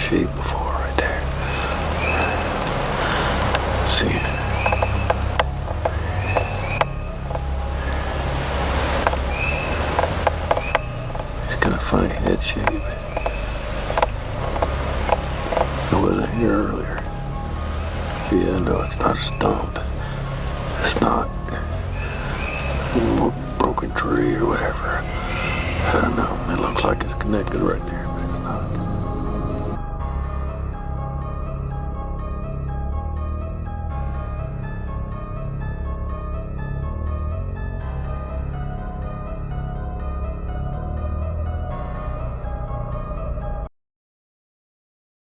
shape before right there. See? It's kind of funny head shape. It wasn't here earlier. Yeah, no, it's not a stump. It's not a broken tree or whatever. I don't know. It looks like it's connected right there.